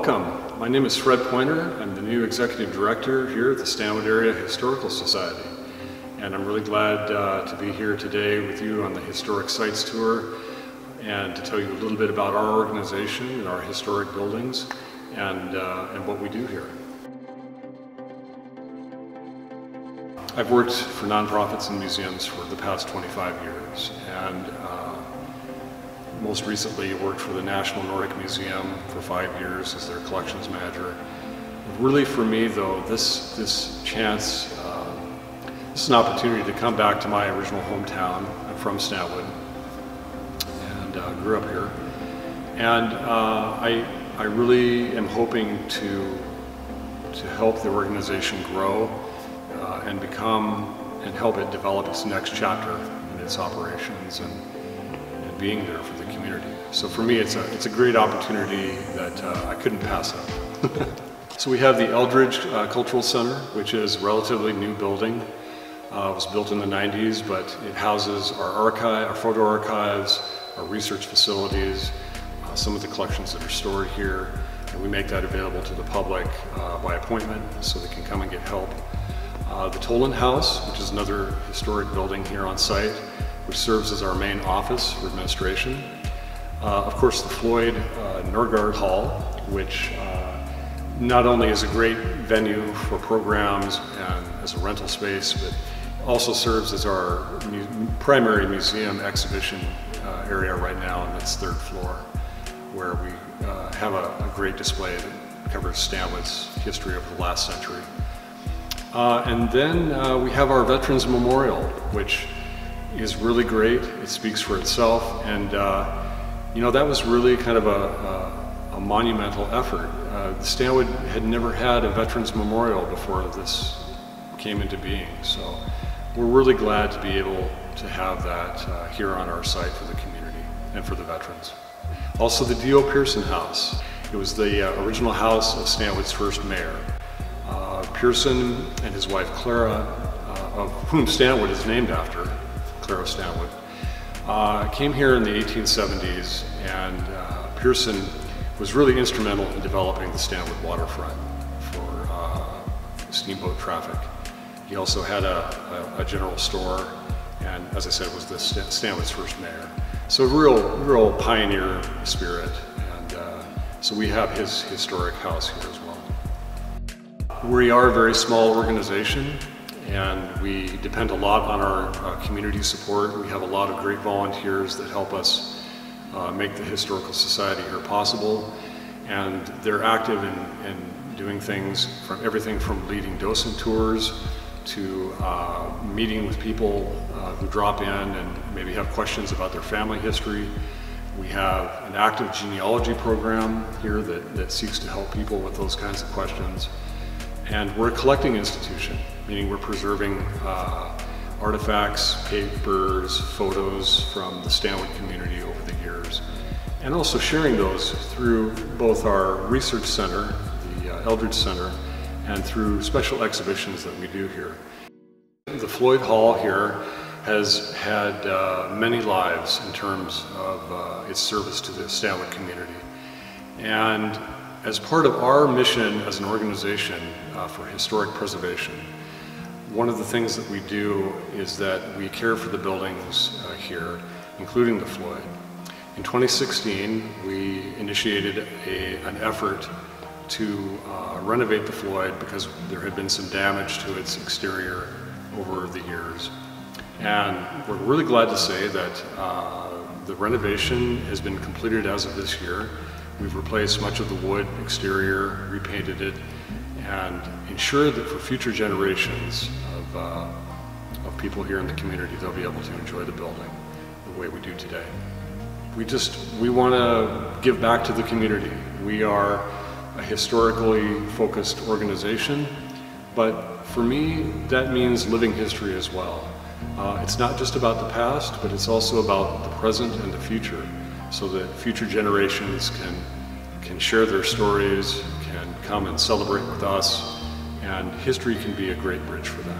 Welcome. My name is Fred Poyner. I'm the new Executive Director here at the Stanwood Area Historical Society. And I'm really glad to be here today with you on the Historic Sites Tour and to tell you a little bit about our organization and our historic buildings and what we do here. I've worked for nonprofits and museums for the past 25 years, and most recently worked for the National Nordic Museum for 5 years as their collections manager. Really, for me though, this chance, this is an opportunity to come back to my original hometown. I'm from Stanwood and grew up here, and I really am hoping to help the organization grow and help it develop its next chapter in its operations and being there for the community. So for me, it's a great opportunity that I couldn't pass up. So we have the Eldridge Cultural Center, which is a relatively new building. It was built in the 90s, but it houses our archive, our photo archives, our research facilities, some of the collections that are stored here, and we make that available to the public by appointment so they can come and get help. The Tollen House, which is another historic building here on site, which serves as our main office for administration. Of course, the Floyd Norgard Hall, which not only is a great venue for programs and as a rental space, but also serves as our primary museum exhibition area right now on its 3rd floor, where we have a great display that covers Stanwood's history over the last century. And then we have our Veterans Memorial, which is really great. It speaks for itself, and you know, that was really kind of a monumental effort. Stanwood had never had a Veterans Memorial before this came into being, so we're really glad to be able to have that here on our site for the community and for the veterans. Also, the D.O. Pearson House. It was the original house of Stanwood's first mayor. Pearson and his wife Clara, of whom Stanwood is named after, Clara Stanwood, came here in the 1870s, and Pearson was really instrumental in developing the Stanwood waterfront for steamboat traffic. He also had a general store, and as I said, was the Stanwood's first mayor. So real pioneer spirit, and so we have his historic house here as well. We are a very small organization, and we depend a lot on our community support. We have a lot of great volunteers that help us make the Historical Society here possible, and they're active in doing things from everything from leading docent tours to meeting with people who drop in and maybe have questions about their family history. We have an active genealogy program here that seeks to help people with those kinds of questions. And we're a collecting institution, meaning we're preserving artifacts, papers, photos from the Stanwood community over the years, and also sharing those through both our research center, the Eldridge Center, and through special exhibitions that we do here. The Floyd Hall here has had many lives in terms of its service to the Stanwood community. And as part of our mission as an organization for historic preservation, one of the things that we do is that we care for the buildings here, including the Floyd. In 2016, we initiated an effort to renovate the Floyd because there had been some damage to its exterior over the years. And we're really glad to say that the renovation has been completed as of this year. We've replaced much of the wood exterior, repainted it, and ensured that for future generations of people here in the community, they'll be able to enjoy the building the way we do today. We want to give back to the community. We are a historically focused organization, but for me, that means living history as well. It's not just about the past, but it's also about the present and the future, so that future generations can share their stories, can come and celebrate with us, and history can be a great bridge for that.